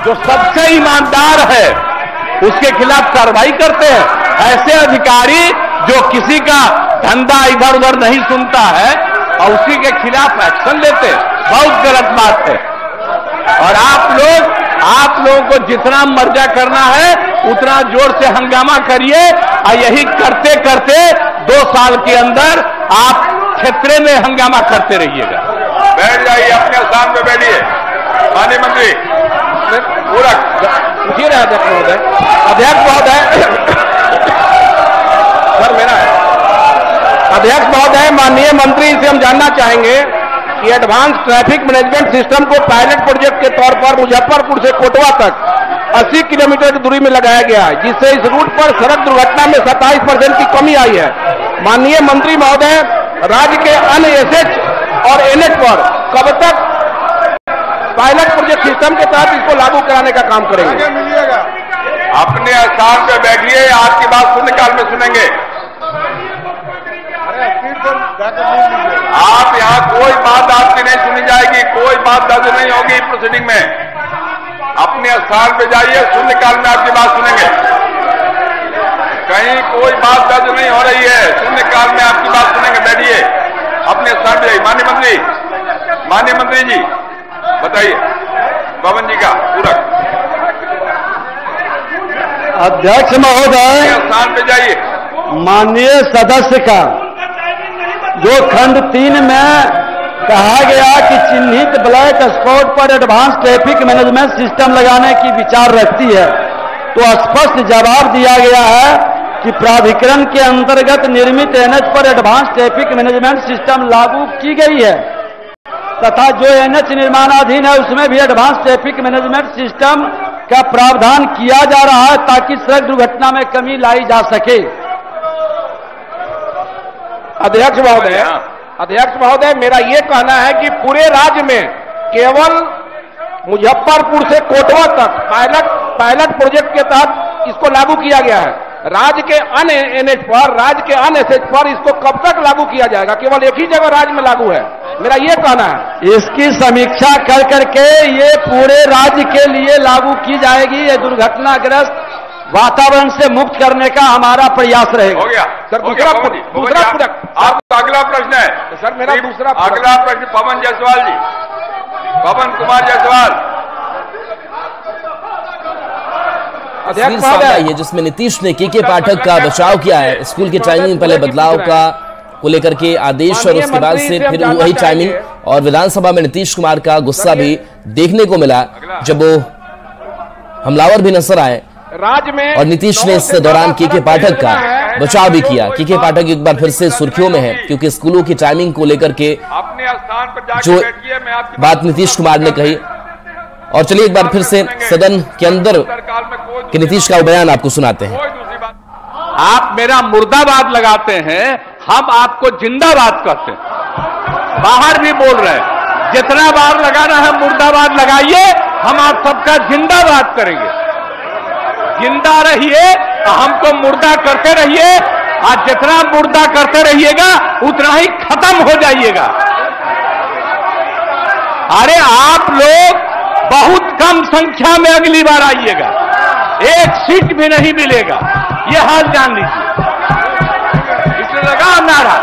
जो सबसे ईमानदार है उसके खिलाफ कार्रवाई करते हैं। ऐसे अधिकारी जो किसी का धंधा इधर उधर नहीं सुनता है और उसी के खिलाफ एक्शन लेते हैं, बहुत गलत बात है। और आप लोगों को जितना मर्जा करना है उतना जोर से हंगामा करिए और यही करते करते 2 साल के अंदर आप क्षेत्र में हंगामा करते रहिएगा। बैठ जाइए, अपने स्थान पे बैठिए। माननीय मंत्री पूरा पूछिए रहे अध्यक्ष महोदय सर मेरा है अध्यक्ष महोदय, माननीय मंत्री से हम जानना चाहेंगे कि एडवांस ट्रैफिक मैनेजमेंट सिस्टम को पायलट प्रोजेक्ट के तौर पर मुजफ्फरपुर से कोटवा तक 80 किलोमीटर की दूरी में लगाया गया है, जिससे इस रूट पर सड़क दुर्घटना में 27% की कमी आई है। माननीय मंत्री महोदय, राज्य के अन्य एसएच और एनएच पर कब तक पायलट प्रोजेक्ट सिस्टम के तहत इसको लागू कराने का काम करेंगे? अपने स्थान पे बैठिए, आपकी बात शून्यकाल में सुनेंगे। आप यहाँ कोई बात आपकी नहीं सुनी जाएगी, कोई बात दर्ज नहीं होगी प्रोसीडिंग में। अपने स्थान पे जाइए, शून्यकाल में आपकी बात सुनेंगे। कहीं कोई बात दर्ज नहीं हो रही है, शून्यकाल में आपकी बात सुनेंगे। बैठिए, अपने स्थान पे जाइए। माननीय मंत्री जी बताइए, पवन जी का पूरक। अध्यक्ष महोदय, स्थान पे जाइए। माननीय सदस्य का जो खंड 3 में कहा गया कि चिन्हित ब्लैक स्पॉट पर एडवांस ट्रैफिक मैनेजमेंट सिस्टम लगाने की विचार रखती है, तो स्पष्ट जवाब दिया गया है कि प्राधिकरण के अंतर्गत निर्मित एनएच पर एडवांस ट्रैफिक मैनेजमेंट सिस्टम लागू की गई है तथा जो एनएच निर्माणाधीन है उसमें भी एडवांस ट्रैफिक मैनेजमेंट सिस्टम का प्रावधान किया जा रहा है ताकि सड़क दुर्घटना में कमी लाई जा सके। अध्यक्ष महोदय, मेरा ये कहना है कि पूरे राज्य में केवल मुजफ्फरपुर से कोटवा तक पायलट प्रोजेक्ट के तहत इसको लागू किया गया है। राज्य के अन्य एनएच पर, राज्य के अन्य एसएच पर इसको कब तक लागू किया जाएगा? केवल एक ही जगह राज्य में लागू है, मेरा ये कहना है। इसकी समीक्षा कर करके ये पूरे राज्य के लिए लागू की जाएगी। ये दुर्घटनाग्रस्त वातावरण से मुक्त करने का हमारा प्रयास रहेगा। हो गया सर। दूसरा पूरक आपका अगला प्रश्न है सर। मेरा दूसरा अगला प्रश्न पवन जायसवाल जी, पवन कुमार जायसवाल। तस्वीर सामने आई है जिसमें नीतीश ने के पाठक का बचाव किया है। स्कूल के टाइमिंग पहले बदलाव को लेकर के आदेश और उसके बाद से फिर वही टाइमिंग, और विधानसभा में नीतीश कुमार का गुस्सा भी देखने को मिला जब वो हमलावर भी नजर आए और नीतीश ने इस दौरान के पाठक का बचाव भी किया। के पाठक एक बार फिर से सुर्खियों में है क्योंकि स्कूलों की टाइमिंग को लेकर के जो बात नीतीश कुमार ने कही। और चलिए एक बार फिर से सदन के अंदर के नीतीश का बयान आपको सुनाते हैं। आप मेरा मुर्दाबाद लगाते हैं, हम आपको जिंदाबाद कहते हैं। बाहर भी बोल रहे हैं, जितना बार लगाना है मुर्दाबाद लगाइए, हम आप सबका जिंदाबाद करेंगे। जिंदा रहिए, हमको मुर्दा करते रहिए, और जितना मुर्दा करते रहिएगा उतना ही खत्म हो जाइएगा। अरे आप लोग बहुत कम संख्या में अगली बार आइएगा, एक सीट भी नहीं मिलेगा, ये हाल जान लीजिए। इसलिए लगाओ नारा,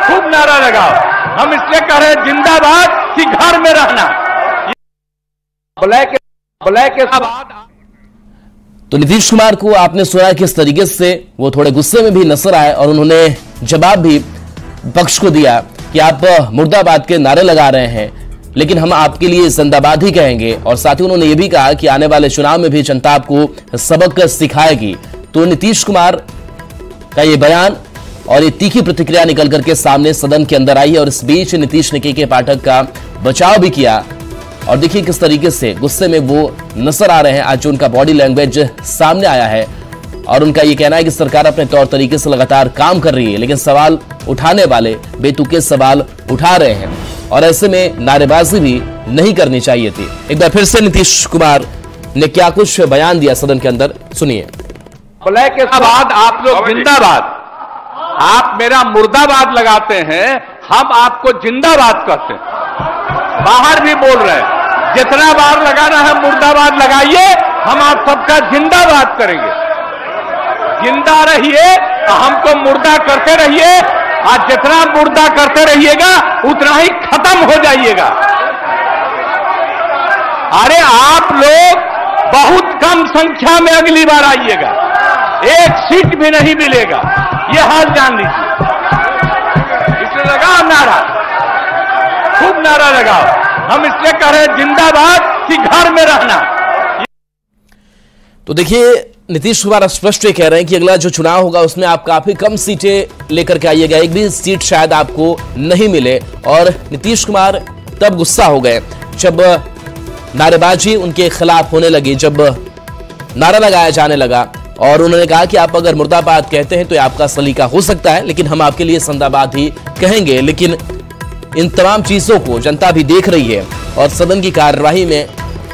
खूब नारा लगाओ। हम इसलिए कह रहे हैं जिंदाबाद कि घर में रहना। ब्लैक के साथ तो नीतीश कुमार को आपने सुना किस तरीके से वो थोड़े गुस्से में भी नजर आए और उन्होंने जवाब भी पक्ष को दिया कि आप मुर्दाबाद के नारे लगा रहे हैं, लेकिन हम आपके लिए जिंदाबाद ही कहेंगे। और साथ ही उन्होंने ये भी कहा कि आने वाले चुनाव में भी जनता आपको सबक सिखाएगी। तो नीतीश कुमार का ये बयान और ये तीखी प्रतिक्रिया निकल करके सामने सदन के अंदर आई है। और इस बीच नीतीश ने के पाठक का बचाव भी किया और देखिए किस तरीके से गुस्से में वो नजर आ रहे हैं। आज उनका बॉडी लैंग्वेज सामने आया है और उनका ये कहना है कि सरकार अपने तौर तरीके से लगातार काम कर रही है, लेकिन सवाल उठाने वाले बेतुके सवाल उठा रहे हैं और ऐसे में नारेबाजी भी नहीं करनी चाहिए थी। एक बार फिर से नीतीश कुमार ने क्या कुछ बयान दिया सदन के अंदर, सुनिए। ब्लैक के बाद आप लोग जिंदाबाद, आप मेरा मुर्दाबाद लगाते हैं, हम आपको जिंदाबाद कहते हैं। बाहर भी बोल रहे हैं, जितना बार लगाना है मुर्दाबाद लगाइए, हम आप सबका जिंदाबाद करेंगे। जिंदा रहिए, हमको मुर्दा करते रहिए, और जितना मुर्दा करते रहिएगा उतना ही खत्म हो जाइएगा। अरे आप लोग बहुत कम संख्या में अगली बार आइएगा, एक सीट भी नहीं मिलेगा, ये हाल जान लीजिए। इसलिए लगाओ नारा, खूब नारा लगाओ। हम इसलिए कह रहे हैं जिंदाबाद कि घर में रहना। तो देखिए, नीतीश कुमार स्पष्ट कह रहे हैं कि अगला जो चुनाव होगा उसमें आप काफी कम सीटें लेकर के आइएगा, एक भी सीट शायद आपको नहीं मिले। और नीतीश कुमार तब गुस्सा हो गए जब नारेबाजी उनके खिलाफ होने लगी, जब नारा लगाया जाने लगा, और उन्होंने कहा कि आप अगर मुर्दाबाद कहते हैं तो आपका सलीका हो सकता है, लेकिन हम आपके लिए जिंदाबाद ही कहेंगे। लेकिन इन तमाम चीजों को जनता भी देख रही है, और सदन की कार्यवाही में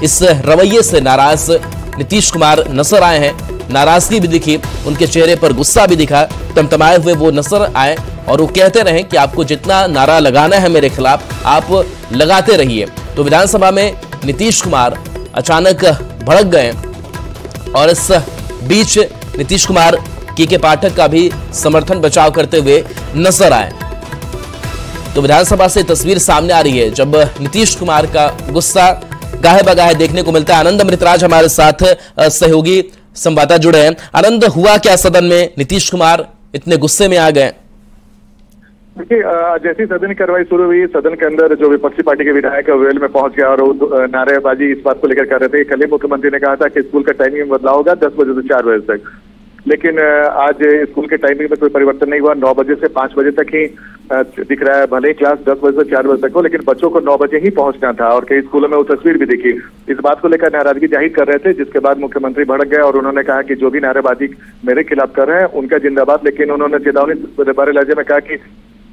इस रवैये से नाराज नीतीश कुमार नजर आए हैं। नाराजगी भी दिखी, उनके चेहरे पर गुस्सा भी दिखा, तमतमाए हुए वो नजर आए, और वो कहते रहे कि आपको जितना नारा लगाना है मेरे खिलाफ आप लगाते रहिए। तो विधानसभा में नीतीश कुमार अचानक भड़क गए, और इस बीच नीतीश कुमार के पाठक का भी समर्थन बचाव करते हुए नजर आए। तो विधानसभा से तस्वीर सामने आ रही है जब नीतीश कुमार का गुस्सा गाहे बगाहे देखने को मिलता है। आनंद अमृतराज हमारे साथ सहयोगी संवाददाता जुड़े हैं। आनंद, हुआ क्या सदन में, नीतीश कुमार इतने गुस्से में आ गए? देखिए, जैसी सदन की कार्रवाई शुरू हुई, सदन के अंदर जो विपक्षी पार्टी के विधायक वेल में पहुंच गया, और वो नारेबाजी इस बात को लेकर कर रहे थे। कल ही मुख्यमंत्री ने कहा था कि स्कूल का टाइमिंग में बदलाव होगा 10 बजे से 4 बजे तक, लेकिन आज स्कूल के टाइमिंग में कोई परिवर्तन नहीं हुआ। 9 बजे से 5 बजे तक ही दिख रहा है। भले ही क्लास 10 बजे से 4 बजे तक हो, लेकिन बच्चों को 9 बजे ही पहुंचना था, और कई स्कूलों में वो तस्वीर भी दिखी। इस बात को लेकर नाराजगी जाहिर कर रहे थे, जिसके बाद मुख्यमंत्री भड़क गए और उन्होंने कहा कि जो भी नारेबाजी मेरे खिलाफ कर रहे हैं उनका जिंदाबाद। लेकिन उन्होंने चेतावनी बड़े लहजे में कहा कि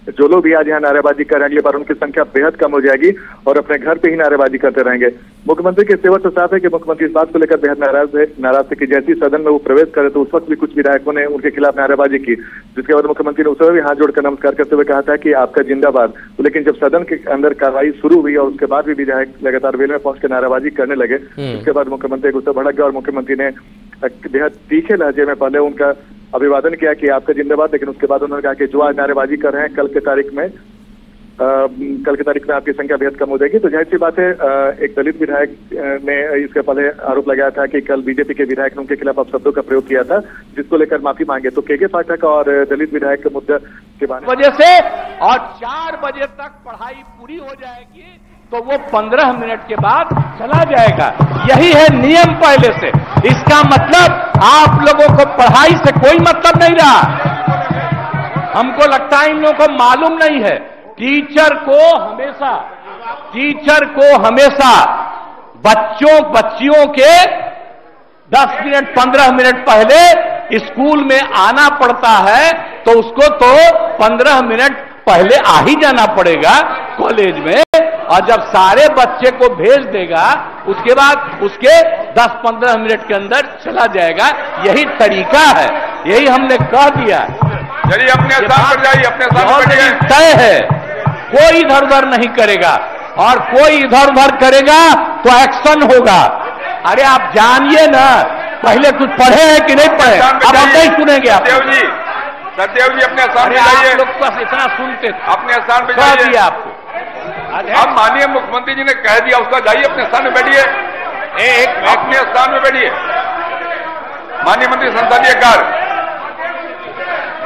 जो लोग भी आज यहाँ नारेबाजी कर रहे हैं, अगली बार उनकी संख्या बेहद कम हो जाएगी और अपने घर पे ही नारेबाजी करते रहेंगे। मुख्यमंत्री के सेवा तो साफ है कि मुख्यमंत्री इस बात को लेकर बेहद नाराज थे कि जैसे ही सदन में वो प्रवेश करे तो उस वक्त भी कुछ विधायकों ने उनके खिलाफ नारेबाजी की, जिसके बाद मुख्यमंत्री ने उस समय भी हाथ जोड़कर नमस्कार करते हुए कहा था कि आपका जिंदाबाद। तो लेकिन जब सदन के अंदर कार्रवाई शुरू हुई और उसके बाद भी विधायक लगातार वेल में पहुंचकर नारेबाजी करने लगे, उसके बाद मुख्यमंत्री गुस्सा भड़क गया और मुख्यमंत्री ने बेहद तीखे लहजे में पहले उनका अभिवादन किया कि आपका जिंदाबाद, लेकिन उसके बाद उन्होंने कहा कि जो आज नारेबाजी कर रहे हैं कल की तारीख में आपकी संख्या बेहद कम हो जाएगी। तो जाहिर सी बात है, एक दलित विधायक ने इसके पहले आरोप लगाया था कि कल बीजेपी के विधायक ने उनके खिलाफ अपशब्दों का प्रयोग किया था, जिसको लेकर माफी मांगे। तो के पाठक और दलित विधायक के मुद्दे के वजह से और 4 बजे तक पढ़ाई पूरी हो जाएगी तो वो 15 मिनट के बाद चला जाएगा। यही है नियम पहले से। इसका मतलब आप लोगों को पढ़ाई से कोई मतलब नहीं रहा। हमको लगता है इन लोगों को मालूम नहीं है। टीचर को हमेशा बच्चियों के 10 मिनट 15 मिनट पहले स्कूल में आना पड़ता है, तो उसको तो 15 मिनट पहले आ ही जाना पड़ेगा कॉलेज में, और जब सारे बच्चे को भेज देगा उसके बाद उसके 10-15 मिनट के अंदर चला जाएगा। यही तरीका है, यही हमने कह दिया। चलिए अपने स्थान पर जाइए, अपने स्थान पर बैठिए। तय है, कोई इधर उधर नहीं करेगा, और कोई इधर उधर करेगा तो एक्शन होगा। अरे आप जानिए ना, पहले कुछ पढ़े हैं कि नहीं पढ़े, अब हम नहीं सुनेंगे। आप सत्यदेव जी अपने स्थान पर जाइए। आप लोग बस इतना सुनते थे, अपने स्थान पर जाइए। आपको अब माननीय मुख्यमंत्री जी ने कह दिया, उसका जाइए अपने स्थान में बैठिए। अपने स्थान में बैठिए। माननीय मंत्री संसदीय कार्य,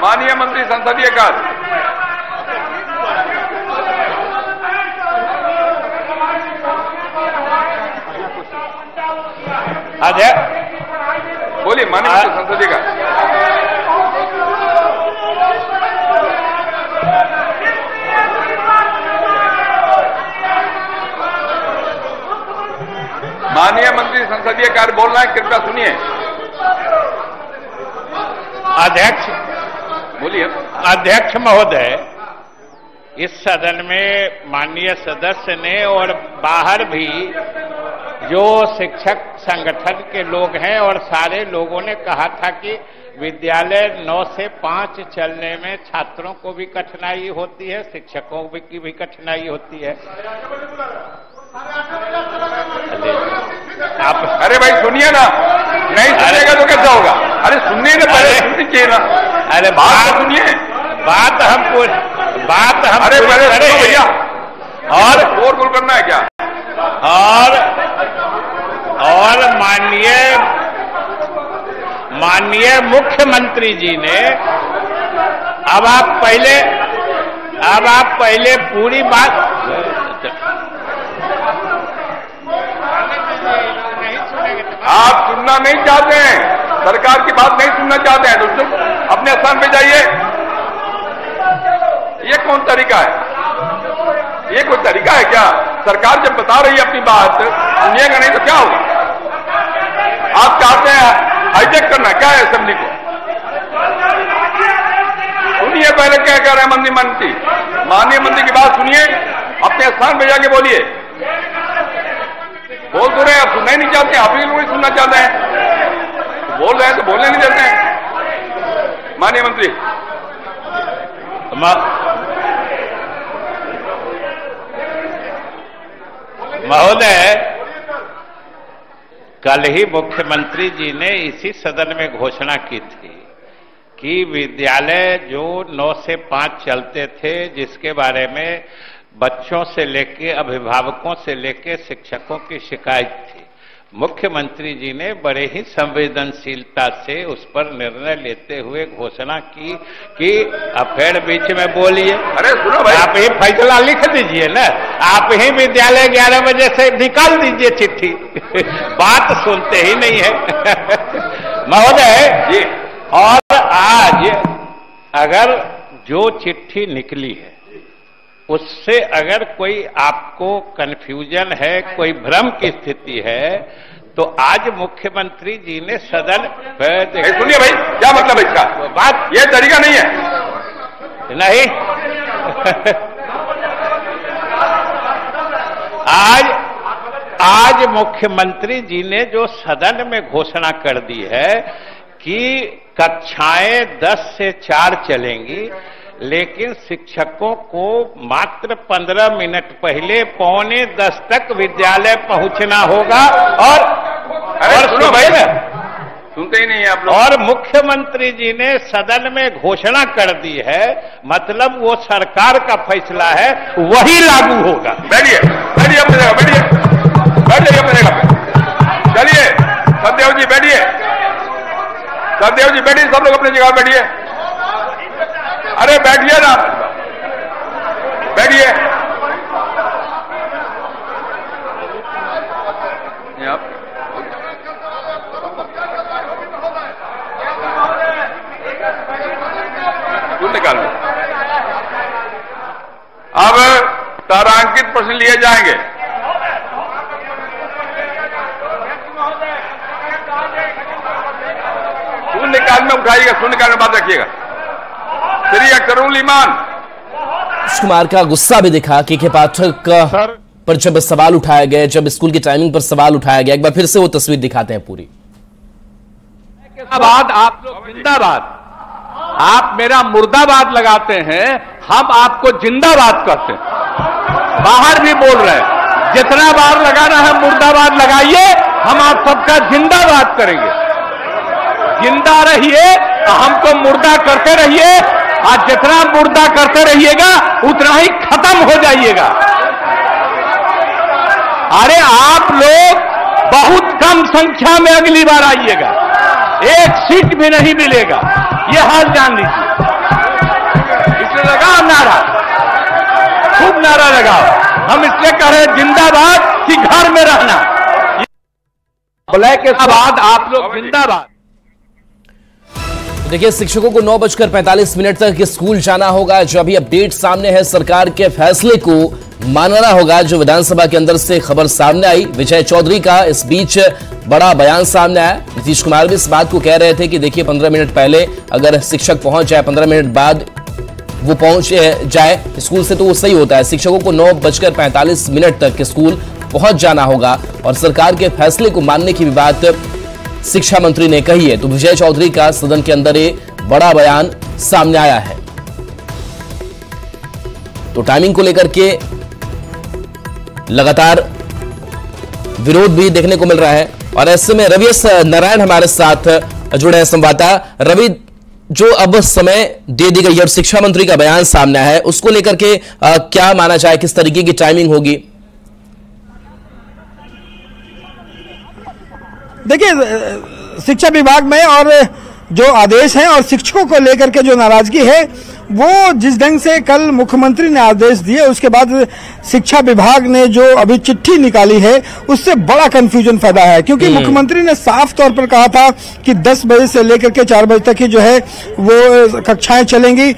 माननीय मंत्री संसदीय कार्य। बोलिए माननीय मंत्री संसदीय कार्य। माननीय मंत्री संसदीय कार्य बोल रहे हैं, कृपया सुनिए। अध्यक्ष महोदय, इस सदन में माननीय सदस्य ने और बाहर भी जो शिक्षक संगठन के लोग हैं और सारे लोगों ने कहा था कि विद्यालय 9 से 5 चलने में छात्रों को भी कठिनाई होती है, शिक्षकों की भी कठिनाई होती है। आप अरे भाई सुनिए ना, नहीं सुनिएगा तो कैसा होगा? अरे सुनिए ना, पहले सुननी चाहिए ना। अरे बात सुनिए, बात हम अरे पहले सुनो भैया। और शोरगुल करना है क्या? और माननीय मुख्यमंत्री जी ने अब आप पहले पूरी बात आप सुनना नहीं चाहते हैं, सरकार की बात नहीं सुनना चाहते हैं तो चुप अपने स्थान पे जाइए। ये कौन तरीका है? ये कोई तरीका है क्या? सरकार जब बता रही है अपनी बात, सुनिएगा नहीं तो क्या होगा? आप चाहते हैं हाईजेक करना क्या है असेंबली को? सुनिए पहले क्या कह रहे हैं माननीय मंत्री की बात सुनिए, अपने स्थान पे जाके बोलिए। बोल तो रहे हैं, आप सुनना ही नहीं चाहते, आप ही लोग सुनना चाहते हैं। बोल रहे हैं तो बोलने नहीं देते हैं। माननीय मंत्री महोदय, कल ही मुख्यमंत्री जी ने इसी सदन में घोषणा की थी कि विद्यालय जो 9 से 5 चलते थे, जिसके बारे में बच्चों से लेके अभिभावकों से लेके शिक्षकों की शिकायत थी, मुख्यमंत्री जी ने बड़े ही संवेदनशीलता से उस पर निर्णय लेते हुए घोषणा की कि अब फिर बीच में बोलिए। अरे सुनो भाई, आप ही फैसला लिख दीजिए ना, आप ही विद्यालय 11 बजे से निकाल दीजिए चिट्ठी। बात सुनते ही नहीं है महोदय जी। और आज अगर जो चिट्ठी निकली है उससे अगर कोई आपको कंफ्यूजन है, कोई भ्रम की स्थिति है, तो आज muख्यमंत्री जी ने सदन सुनिए भाई, क्या मतलब है इसका? बात ये तरीका नहीं है। नहीं आज मुख्यमंत्री जी ने जो सदन में घोषणा कर दी है कि कक्षाएं 10 से 4 चलेंगी, लेकिन शिक्षकों को मात्र 15 मिनट पहले 9:45 तक विद्यालय पहुंचना होगा। और सुनो भाई ना, सुनते ही नहीं है आप लोग। और मुख्यमंत्री जी ने सदन में घोषणा कर दी है, मतलब वो सरकार का फैसला है, वही लागू होगा। बैठिए अपनी जगह, बैठ जाइए अपनी जगह पे। चलिए सदैव जी बैठिए, सब लोग अपनी जगह बैठिए। अरे बैठिए ना, बैठिए। निकाल लो। अब तारांकित प्रश्न लिए जाएंगे। शून्यकाल में उठाइएगा, शून्यकाल में बात रखिएगा। श्री अख्तरुल ईमान कुमार का गुस्सा भी दिखा के पाठक पर जब सवाल उठाया गया, जब स्कूल की टाइमिंग पर सवाल उठाया गया। एक बार फिर से वो तस्वीर दिखाते हैं पूरी। जिंदाबाद, आप लोग जिंदाबाद। आप मेरा मुर्दाबाद लगाते हैं, हम आपको जिंदाबाद कहते हैं। बाहर भी बोल रहे हैं, जितना बार लगाना है मुर्दाबाद लगाइए, हम आप सबका जिंदाबाद करेंगे। जिंदा रहिए, हमको मुर्दा करते रहिए, और जितना मुर्दा करते रहिएगा उतना ही खत्म हो जाइएगा। अरे आप लोग बहुत कम संख्या में अगली बार आइएगा, 1 सीट भी नहीं मिलेगा, ये हाल जान लीजिए। इसलिए लगाओ नारा, खूब नारा लगाओ। हम इसलिए कह रहे हैं जिंदाबाद कि घर में रहना। ब्लैक के बाद आप लोग जिंदाबाद। देखिए, शिक्षकों को 9:45 तक स्कूल जाना होगा। जो अभी अपडेट सामने है, सरकार के फैसले को मानना होगा। जो विधानसभा के अंदर से खबर सामने आई विजय चौधरी का, इस बीच बड़ा बयान सामने आया। नीतीश कुमार भी इस बात को कह रहे थे कि देखिए 15 मिनट पहले अगर शिक्षक पहुंच जाए, 15 मिनट बाद वो पहुंच जाए स्कूल से, तो वो सही होता है। शिक्षकों को 9:45 तक स्कूल पहुंच जाना होगा और सरकार के फैसले को मानने की भी बात शिक्षा मंत्री ने कही है। तो विजय चौधरी का सदन के अंदर ये बड़ा बयान सामने आया है। तो टाइमिंग को लेकर के लगातार विरोध भी देखने को मिल रहा है। और ऐसे में रवि एस नारायण हमारे साथ जुड़े हैं संवाददाता। रवि, जो अब समय दे दी गई है और शिक्षा मंत्री का बयान सामने आया है, उसको लेकर के क्या माना जाए, किस तरीके की टाइमिंग होगी? देखिए, शिक्षा विभाग में और जो आदेश है और शिक्षकों को लेकर के जो नाराजगी है, वो जिस ढंग से कल मुख्यमंत्री ने आदेश दिए, उसके बाद शिक्षा विभाग ने जो अभी चिट्ठी निकाली है, उससे बड़ा कंफ्यूजन पैदा है। क्योंकि मुख्यमंत्री ने साफ तौर पर कहा था कि 10 बजे से लेकर के 4 बजे तक ही जो है वो कक्षाएं चलेंगी,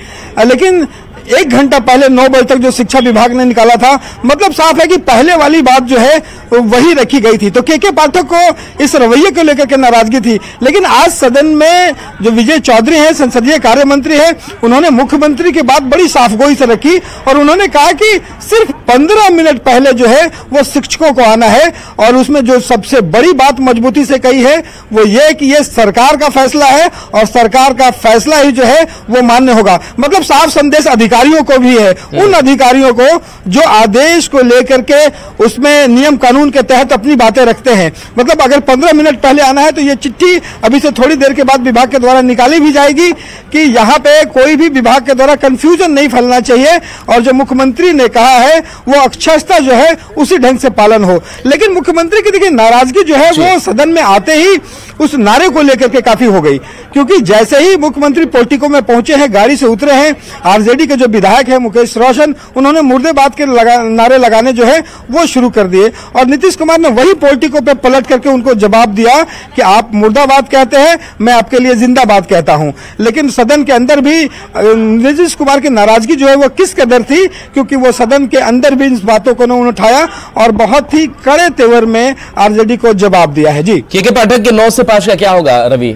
लेकिन 1 घंटा पहले 9 बजे तक जो शिक्षा विभाग ने निकाला था, मतलब साफ है कि पहले वाली बात जो है वही रखी गई थी। तो के पाठक को इस रवैये को लेकर के नाराजगी थी। लेकिन आज सदन में जो विजय चौधरी हैं, संसदीय कार्य मंत्री हैं, उन्होंने मुख्यमंत्री की बात बड़ी साफगोई से रखी और उन्होंने कहा कि सिर्फ 15 मिनट पहले जो है वो शिक्षकों को आना है। और उसमें जो सबसे बड़ी बात मजबूती से कही है वो ये कि ये सरकार का फैसला है और सरकार का फैसला ही जो है वो मान्य होगा। मतलब साफ संदेश अधिकारियों को भी है, उन अधिकारियों को जो आदेश को लेकर के उसमें नियम कानून के तहत अपनी बातें रखते हैं। मतलब अगर 15 मिनट पहले आना है तो ये चिट्ठी अभी से थोड़ी देर के बाद विभाग के द्वारा निकाली भी जाएगी कि यहाँ पे कोई भी विभाग के द्वारा कंफ्यूजन नहीं फैलना चाहिए और जो मुख्यमंत्री ने कहा है वो अक्षरशः जो है उसी ढंग से पालन हो। लेकिन मुख्यमंत्री की देखिए नाराजगी जो है वो सदन में आते ही उस नारे को लेकर के काफी हो गई, क्योंकि जैसे ही मुख्यमंत्री पोर्टिको में पहुंचे हैं, गाड़ी से उतरे हैं, आरजेडी के जो विधायक है मुकेश रोशन, उन्होंने मुर्देबाद के नारे लगाने जो है वो शुरू कर दिए और नीतीश कुमार ने वही पोर्टिको पे पलट करके उनको जवाब दिया कि आप मुर्दाबाद कहते हैं, मैं आपके लिए जिंदाबाद कहता हूं। लेकिन सदन के अंदर भी नीतीश कुमार की नाराजगी जो है वो किस कदर थी, क्योंकि वो सदन के अंदर भी इस बातों को उन्होंने उठाया और बहुत ही कड़े तेवर में आरजेडी को जवाब दिया है। जी के पाठक के 9 से 5 का क्या होगा रवि?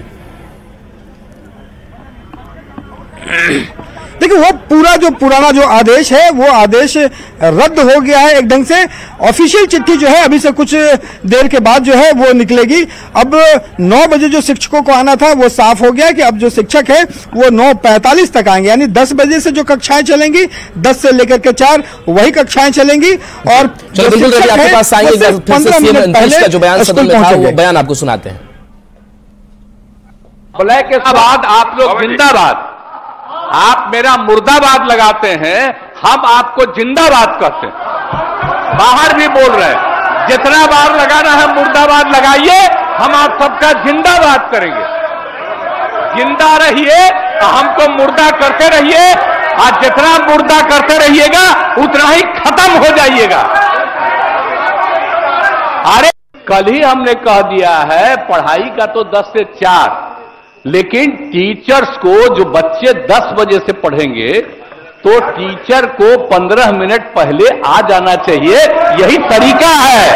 देखिए, वो पूरा जो पुराना जो आदेश है वो आदेश रद्द हो गया है एक ढंग से। ऑफिशियल चिट्ठी जो है अभी से कुछ देर के बाद जो है वो निकलेगी। अब 9 बजे जो शिक्षकों को आना था वो साफ हो गया कि अब जो शिक्षक है वो 9:45 तक आएंगे, यानी 10 बजे से जो कक्षाएं चलेंगी 10 से लेकर के 4 वही कक्षाएं चलेंगी। और जो शिक्षक है वो सिर्फ 15 मिनट पहले जो बयान सदन में था वो बयान आपको सुनाते हैं। ब्लैक के बाद आप लोग जिंदाबाद, आप मेरा मुर्दाबाद लगाते हैं, हम आपको जिंदाबाद कहते हैं। बाहर भी बोल रहे हैं, जितना बार लगाना है मुर्दाबाद लगाइए, हम आप सबका जिंदाबाद करेंगे। जिंदा रहिए, हमको मुर्दा करते रहिए और जितना मुर्दा करते रहिएगा उतना ही खत्म हो जाइएगा। अरे कल ही हमने कह दिया है पढ़ाई का तो 10 से 4, लेकिन टीचर्स को जो बच्चे 10 बजे से पढ़ेंगे तो टीचर को 15 मिनट पहले आ जाना चाहिए, यही तरीका है।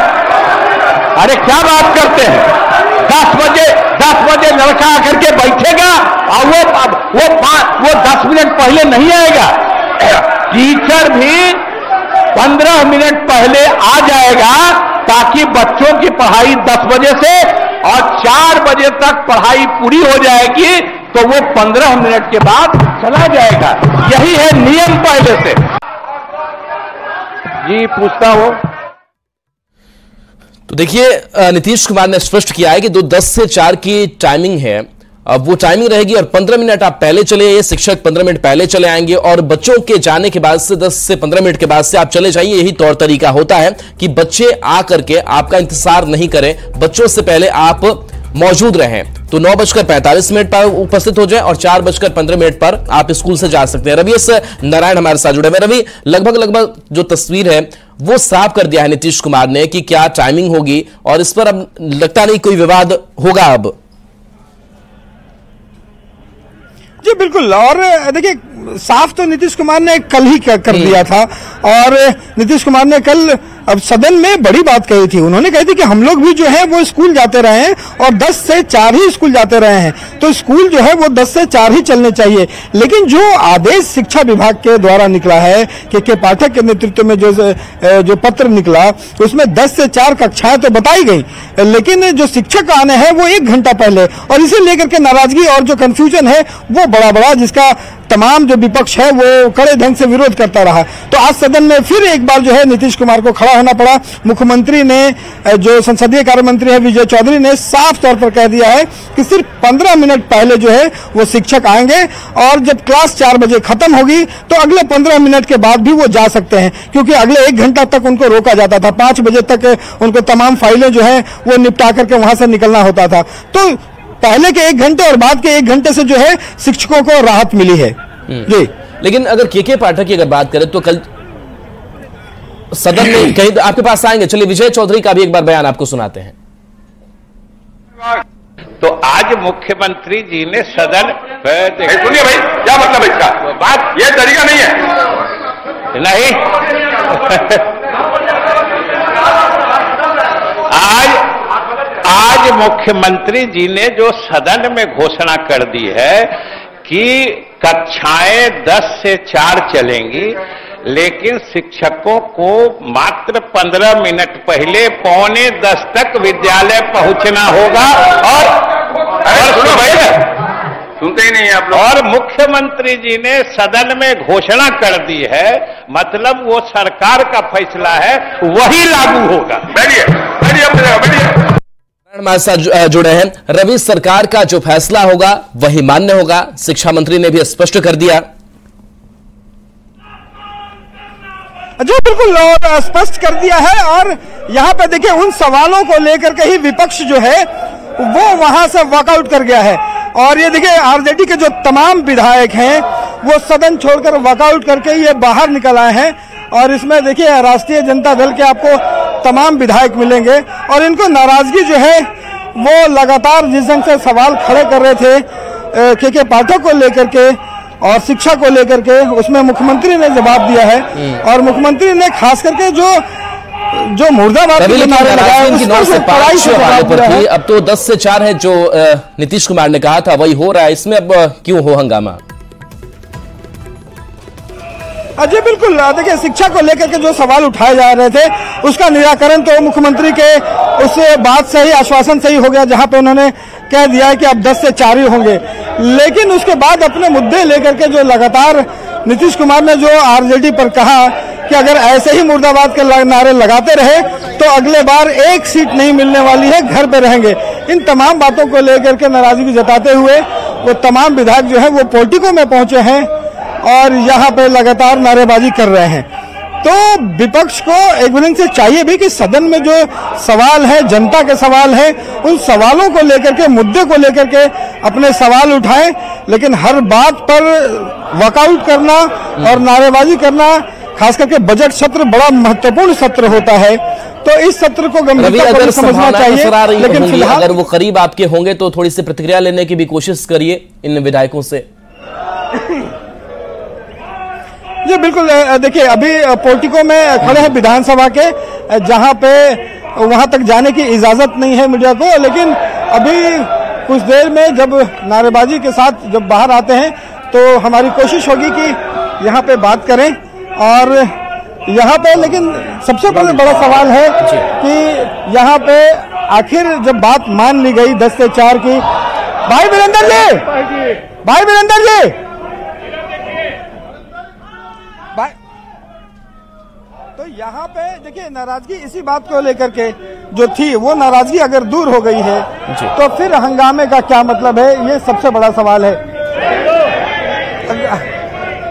अरे क्या बात करते हैं, 10 बजे लड़का आकर के बैठेगा और वो 10 मिनट पहले नहीं आएगा। टीचर भी 15 मिनट पहले आ जाएगा ताकि बच्चों की पढ़ाई 10 बजे से और 4 बजे तक पढ़ाई पूरी हो जाएगी, तो वो 15 मिनट के बाद चला जाएगा। यही है नियम पहले से। जी पूछता हूं। तो देखिए, नीतीश कुमार ने स्पष्ट किया है कि 10 से 4 की टाइमिंग है, अब वो टाइमिंग रहेगी और 15 मिनट आप पहले चले, ये शिक्षक 15 मिनट पहले चले आएंगे और बच्चों के जाने के बाद से 10 से 15 मिनट के बाद से आप चले जाइए। यही तौर तरीका होता है कि बच्चे आकर के आपका इंतजार नहीं करें, बच्चों से पहले आप मौजूद रहें। तो 9:45 पर उपस्थित हो जाए और 4:15 पर आप स्कूल से जा सकते हैं। रवि एस नारायण हमारे साथ जुड़े हुए। रवि, लगभग जो तस्वीर है वो साफ कर दिया है नीतीश कुमार ने कि क्या टाइमिंग होगी और इस पर अब लगता नहीं कोई विवाद होगा अब। जी बिल्कुल, और देखिए साफ तो नीतीश कुमार ने कल ही कर दिया था और नीतीश कुमार ने कल अब सदन में बड़ी बात कही थी। उन्होंने कही थी कि हम लोग भी जो है वो स्कूल जाते रहे हैं और 10 से 4 ही स्कूल जाते रहे हैं, तो स्कूल जो है वो 10 से 4 ही चलने चाहिए। लेकिन जो आदेश शिक्षा विभाग के द्वारा निकला है के पाठक के नेतृत्व में जो पत्र निकला उसमें 10 से 4 कक्षाएं तो बताई गई, लेकिन जो शिक्षक आने हैं वो 1 घंटा पहले, और इसे लेकर के नाराजगी और जो कंफ्यूजन है वो बड़ा जिसका तमाम जो विपक्ष है वो कड़े ढंग से विरोध करता रहा। तो आज सदन में फिर एक बार जो है नीतीश कुमार को खड़ा होना पड़ा। मुख्यमंत्री ने, जो संसदीय कार्य मंत्री है विजय चौधरी ने साफ तौर पर कह दिया है कि सिर्फ 15 मिनट पहले जो है वो शिक्षक आएंगे और जब क्लास 4 बजे खत्म होगी तो अगले 15 मिनट के बाद भी वो जा सकते हैं, क्योंकि अगले 1 घंटा तक उनको रोका जाता था। 5 बजे तक उनको तमाम फाइलें जो है वो निपटा करके वहां से निकलना होता था। तो पहले के 1 घंटे और बाद के 1 घंटे से जो है शिक्षकों को राहत मिली है जी। लेकिन अगर के पाठक की अगर बात करें तो कल सदन में कहीं तो आपके पास आएंगे। चलिए विजय चौधरी का भी एक बार बयान आपको सुनाते हैं। तो आज मुख्यमंत्री जी ने सदन, सुनिए भाई, क्या मतलब है इसका? बात ये तरीका नहीं है। नहीं आज मुख्यमंत्री जी ने जो सदन में घोषणा कर दी है कि कक्षाएं 10 से 4 चलेंगी, लेकिन शिक्षकों को मात्र 15 मिनट पहले 9:45 तक विद्यालय पहुंचना होगा। और सुनो भाई, सुनते ही नहीं है आप लोग। और मुख्यमंत्री जी ने सदन में घोषणा कर दी है, मतलब वो सरकार का फैसला है, वही लागू होगा। बैठिए बैठिए अपनी जगह बैठिए। हमारे साथ जुड़े हैं रवि। सरकार का जो फैसला होगा वही मान्य होगा, शिक्षा मंत्री ने भी स्पष्ट कर दिया। जो बिल्कुल और स्पष्ट कर दिया है। और यहाँ पे देखिए उन सवालों को लेकर के ही विपक्ष जो है वो वहां से वॉकआउट कर गया है। और ये देखिए आरजेडी के जो तमाम विधायक हैं वो सदन छोड़कर वॉकआउट करके ये बाहर निकल आए हैं। और इसमें देखिए राष्ट्रीय जनता दल के आपको तमाम विधायक मिलेंगे और इनको नाराजगी जो है वो लगातार जिस ढंग से सवाल खड़े कर रहे थे के पाठक को लेकर के और शिक्षा को लेकर के, उसमें मुख्यमंत्री ने जवाब दिया है। और मुख्यमंत्री ने खास करके जो मुर्दाबाद की नारे लगाए अब तो 10 से 4 है जो नीतीश कुमार ने कहा था वही हो रहा है, इसमें अब क्यों हो हंगामा? जी बिल्कुल, देखिए शिक्षा को लेकर के जो सवाल उठाए जा रहे थे उसका निराकरण तो मुख्यमंत्री के उस बात से ही, आश्वासन से ही हो गया, जहां पे उन्होंने कह दिया है कि अब 10 से 4 ही होंगे। लेकिन उसके बाद अपने मुद्दे लेकर के जो लगातार नीतीश कुमार ने जो आरजेडी पर कहा कि अगर ऐसे ही मुर्दाबाद के नारे लगाते रहे तो अगले बार 1 सीट नहीं मिलने वाली है, घर पे रहेंगे। इन तमाम बातों को लेकर के नाराजगी जताते हुए वो तमाम विधायक जो है वो पोर्टिको में पहुंचे हैं और यहाँ पे लगातार नारेबाजी कर रहे हैं। तो विपक्ष को एक ढंग से चाहिए भी कि सदन में जो सवाल है, जनता के सवाल है, उन सवालों को लेकर के, मुद्दे को लेकर के अपने सवाल उठाएं। लेकिन हर बात पर वॉकआउट करना और नारेबाजी करना, खास करके बजट सत्र बड़ा महत्वपूर्ण सत्र होता है, तो इस सत्र को गंभीरता से समझना चाहिए। लेकिन फिलहाल अगर वो करीब आपके होंगे तो थोड़ी सी प्रतिक्रिया लेने की भी कोशिश करिए इन विधायकों से। जी बिल्कुल, देखिए अभी पोर्टिको में खड़े हैं विधानसभा के, जहां पे वहां तक जाने की इजाजत नहीं है मीडिया को। लेकिन अभी कुछ देर में जब नारेबाजी के साथ जब बाहर आते हैं तो हमारी कोशिश होगी कि यहाँ पे बात करें। और यहाँ पे लेकिन सबसे पहले बड़ा सवाल है कि यहाँ पे आखिर जब बात मान ली गई 10 से 4 की, भाई वीरेंद्र जी, तो यहाँ पे देखिए नाराजगी इसी बात को लेकर के जो थी, वो नाराजगी अगर दूर हो गई है तो फिर हंगामे का क्या मतलब है, ये सबसे बड़ा सवाल है।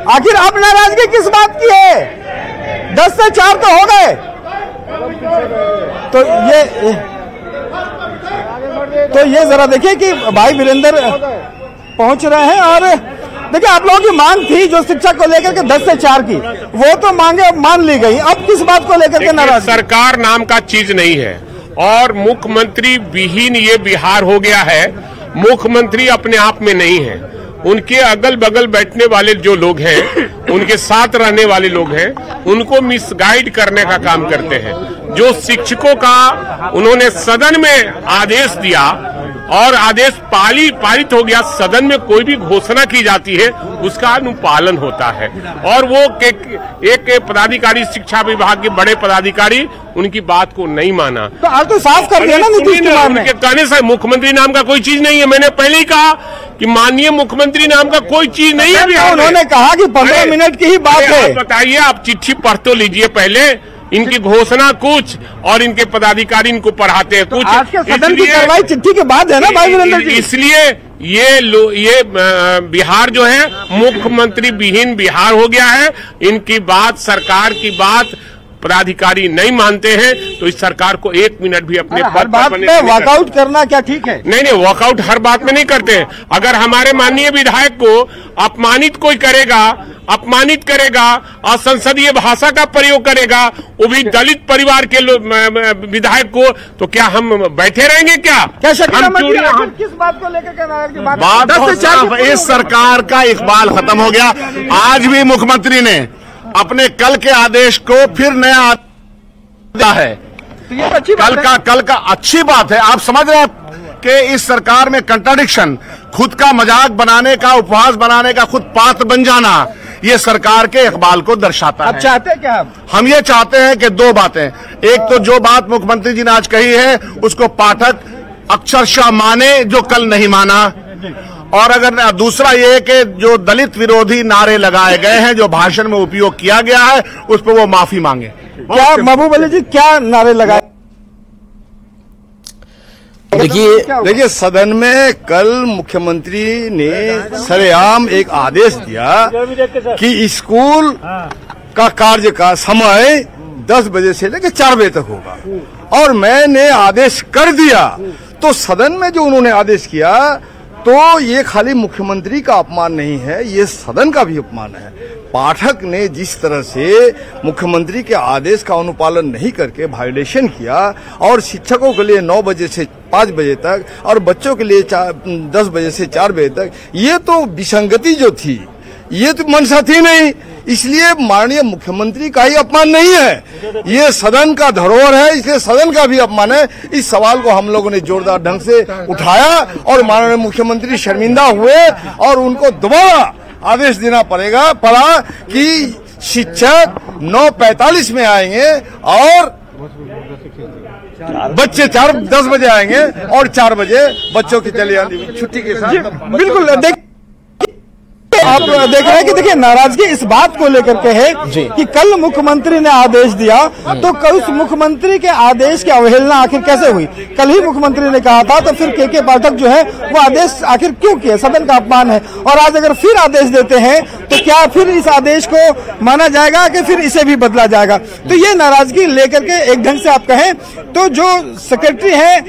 आखिर आप नाराजगी किस बात की है? 10 से 4 तो हो गए। तो ये जरा देखिए कि भाई वीरेंद्र पहुंच रहे हैं। और देखिए आप लोगों की मांग थी जो शिक्षा को लेकर के 10 से 4 की, वो तो मांगे मान ली गई। अब किस बात को लेकर के नाराज? सरकार नाम का चीज नहीं है और मुख्यमंत्री विहीन ये बिहार हो गया है। मुख्यमंत्री अपने आप में नहीं है, उनके अगल बगल बैठने वाले जो लोग हैं, उनके साथ रहने वाले लोग हैं, उनको मिसगाइड करने का काम करते हैं। जो शिक्षकों का उन्होंने सदन में आदेश दिया और आदेश पारित हो गया, सदन में कोई भी घोषणा की जाती है उसका अनुपालन होता है। और वो एक पदाधिकारी, शिक्षा विभाग के बड़े पदाधिकारी, उनकी बात को नहीं माना। तो आज तो साफ कर दिया ना नीतीश कुमार ने। उनके कहने से मुख्यमंत्री नाम का कोई चीज नहीं है। मैंने पहले ही कहा कि माननीय मुख्यमंत्री नाम का कोई चीज नहीं है बिहार में। उन्होंने कहा कि 15 मिनट की ही बात है। बताइए, आप चिट्ठी पढ़ तो लीजिए पहले। इनकी घोषणा कुछ और इनके पदाधिकारी इनको पढ़ाते हैं कुछ। आज के सदन की कार्रवाई चिट्ठी के बाद है ना भाई वीरेंद्र जी। इसलिए ये बिहार जो है मुख्यमंत्री विहीन बिहार हो गया है। इनकी बात, सरकार की बात पदाधिकारी नहीं मानते हैं, तो इस सरकार को 1 मिनट भी अपने हर बात में वॉकआउट करना क्या ठीक है? नहीं, वॉकआउट हर बात में नहीं करते हैं। अगर हमारे माननीय विधायक को अपमानित कोई करेगा और संसदीय भाषा का प्रयोग करेगा, वो भी दलित परिवार के विधायक को, तो क्या हम बैठे रहेंगे? क्या किस बात को लेकर बात? इस सरकार का इकबाल खत्म हो गया। आज भी मुख्यमंत्री ने अपने कल के आदेश को फिर नया दिया है। तो ये अच्छी कल का अच्छी बात है। आप समझ रहे हैं कि इस सरकार में कंट्राडिक्शन, खुद का मजाक बनाने का, उपहास बनाने का खुद पात्र बन जाना, ये सरकार के इकबाल को दर्शाता है। आप चाहते हैं क्या? हम ये चाहते हैं कि 2 बातें। एक तो जो बात मुख्यमंत्री जी ने आज कही है उसको पाठक अक्षरशः माने, जो कल नहीं माना। और अगर दूसरा ये कि जो दलित विरोधी नारे लगाए गए हैं, जो भाषण में उपयोग किया गया है, उस पर वो माफी मांगे। क्या महबूब अली जी, क्या नारे लगाए? देखिए, सदन में कल मुख्यमंत्री ने सरेआम एक आदेश दिया कि स्कूल का कार्य का समय 10 बजे से लेकर 4 बजे तक होगा, और मैंने आदेश कर दिया। तो सदन में जो उन्होंने आदेश किया, तो ये खाली मुख्यमंत्री का अपमान नहीं है, ये सदन का भी अपमान है। पाठक ने जिस तरह से मुख्यमंत्री के आदेश का अनुपालन नहीं करके वायोलेशन किया, और शिक्षकों के लिए 9 बजे से 5 बजे तक और बच्चों के लिए 10 बजे से 4 बजे तक, ये तो विसंगति जो थी, ये तो मंशा थी नहीं। इसलिए माननीय मुख्यमंत्री का ही अपमान नहीं है, ये सदन का धरोहर है, इसलिए सदन का भी अपमान है। इस सवाल को हम लोगों ने जोरदार ढंग से उठाया और माननीय मुख्यमंत्री शर्मिंदा हुए, और उनको दोबारा आदेश देना पड़ा कि शिक्षक 9:45 में आएंगे और बच्चे 10 बजे आएंगे, और 4 बजे बच्चों की चली जानी छुट्टी के साथ। बिल्कुल आप देख रहे हैं कि देखिए नाराजगी इस बात को लेकर के है कि कल मुख्यमंत्री ने आदेश दिया, तो कल उस मुख्यमंत्री के आदेश की अवहेलना आखिर कैसे हुई? कल ही मुख्यमंत्री ने कहा था, तो फिर के पाठक जो है वो आदेश आखिर क्यों किया? सदन का अपमान है। और आज अगर फिर आदेश देते हैं, तो क्या फिर इस आदेश को माना जाएगा कि फिर इसे भी बदला जाएगा? तो ये नाराजगी लेकर के एक ढंग से आप कहें तो जो सेक्रेटरी है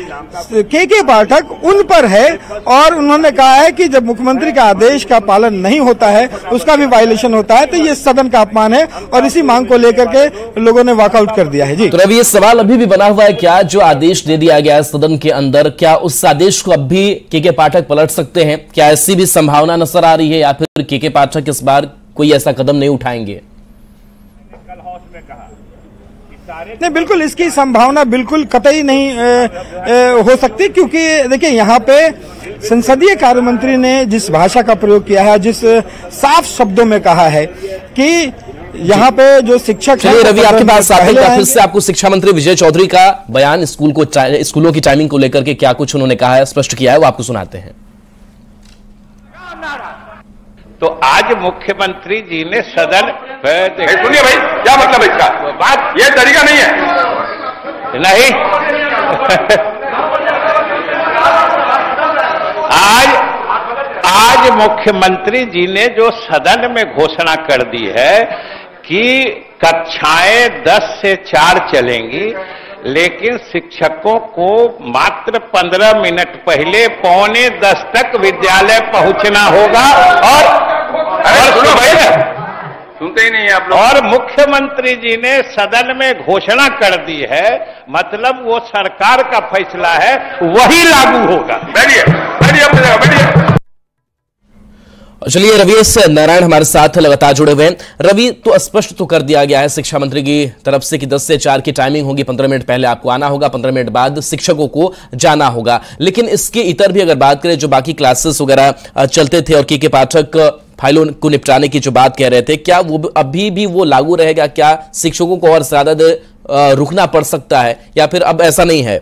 के पाठक, उन पर है, और उन्होंने कहा है कि जब मुख्यमंत्री का आदेश का पालन नहीं होता है, उसका भी वायलेशन होता है, तो ये सदन का अपमान है, और इसी मांग को लेकर के लोगों ने वॉकआउट कर दिया है। जी, तो रवि, ये सवाल अभी भी बना हुआ है क्या, जो आदेश दे दिया गया है सदन के अंदर, क्या उस आदेश को अब भी के पाठक पलट सकते हैं? क्या ऐसी भी संभावना नजर आ रही है, या फिर के पाठक इस बार कोई ऐसा कदम नहीं उठाएंगे? नहीं, बिल्कुल इसकी संभावना बिल्कुल कतई नहीं हो सकती, क्योंकि देखिए यहाँ पे संसदीय कार्य मंत्री ने जिस भाषा का प्रयोग किया है, जिस साफ शब्दों में कहा है कि यहाँ पे जो शिक्षक है, रवि आपकी बात साथ है, फिर से आपको शिक्षा मंत्री विजय चौधरी का बयान स्कूलों की टाइमिंग को लेकर के क्या कुछ उन्होंने कहा है, स्पष्ट किया है, वो आपको सुनाते हैं। तो आज मुख्यमंत्री जी ने सदन सुनिए भाई, क्या मतलब इसका? बात ये तरीका नहीं है। नहीं आज मुख्यमंत्री जी ने जो सदन में घोषणा कर दी है कि कक्षाएं 10 से 4 चलेंगी, लेकिन शिक्षकों को मात्र 15 मिनट पहले 9:45 तक विद्यालय पहुंचना होगा। और सुनो भाई, सुनते ही नहीं है आप लोग। और मुख्यमंत्री जी ने सदन में घोषणा कर दी है, मतलब वो सरकार का फैसला है, वही लागू होगा। बैठिए अपनी जगह बैठिए। चलिए रवीश नारायण हमारे साथ लगातार जुड़े हुए हैं। रवि, तो स्पष्ट तो कर दिया गया है शिक्षा मंत्री की तरफ से कि 10 से 4 की टाइमिंग होगी, 15 मिनट पहले आपको आना होगा, 15 मिनट बाद शिक्षकों को जाना होगा। लेकिन इसके इतर भी अगर बात करें, जो बाकी क्लासेस वगैरह चलते थे और के पाठक फाइलों को निपटाने की जो बात कह रहे थे, क्या वो अभी भी वो लागू रहेगा? क्या शिक्षकों को और ज्यादा देर रुकना पड़ सकता है या फिर अब ऐसा नहीं है?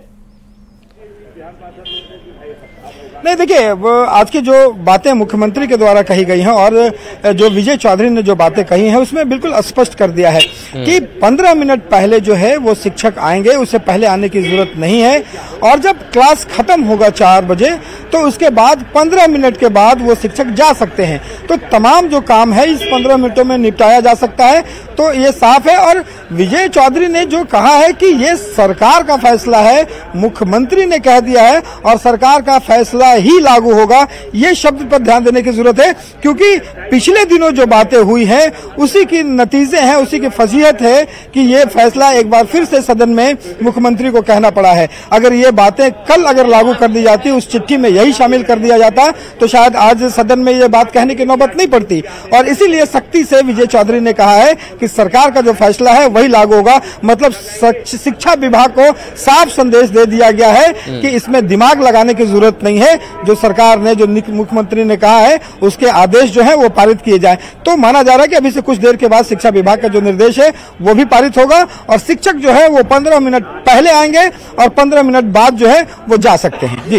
नहीं, देखिए, वो आज की जो बातें मुख्यमंत्री के द्वारा कही गई हैं और जो विजय चौधरी ने जो बातें कही हैं उसमें बिल्कुल स्पष्ट कर दिया है कि 15 मिनट पहले जो है वो शिक्षक आएंगे, उससे पहले आने की जरूरत नहीं है। और जब क्लास खत्म होगा 4 बजे तो उसके बाद 15 मिनट के बाद वो शिक्षक जा सकते हैं। तो तमाम जो काम है इस 15 मिनटों में निपटाया जा सकता है। तो ये साफ है। और विजय चौधरी ने जो कहा है कि ये सरकार का फैसला है, मुख्यमंत्री ने कह दिया है और सरकार का फैसला ही लागू होगा, ये शब्द पर ध्यान देने की जरूरत है। क्योंकि पिछले दिनों जो बातें हुई हैं उसी की नतीजे हैं, उसी की फजीहत है कि ये फैसला एक बार फिर से सदन में मुख्यमंत्री को कहना पड़ा है। अगर ये बातें कल अगर लागू कर दी जाती, उस चिट्ठी में यही शामिल कर दिया जाता, तो शायद आज सदन में ये बात कहने की नौबत नहीं पड़ती। और इसीलिए सख्ती से विजय चौधरी ने कहा है कि सरकार का जो फैसला है वही लागू होगा। मतलब शिक्षा विभाग को साफ संदेश दे दिया गया है कि इसमें दिमाग लगाने की जरूरत नहीं है। जो सरकार ने, जो मुख्यमंत्री ने कहा है, उसके आदेश जो है वो पारित किए जाए। तो माना जा रहा है कि अभी से कुछ देर के बाद शिक्षा विभाग का जो निर्देश है वो भी पारित होगा और शिक्षक जो है वो 15 मिनट पहले आएंगे और 15 मिनट बाद जो है वो जा सकते हैं। जी।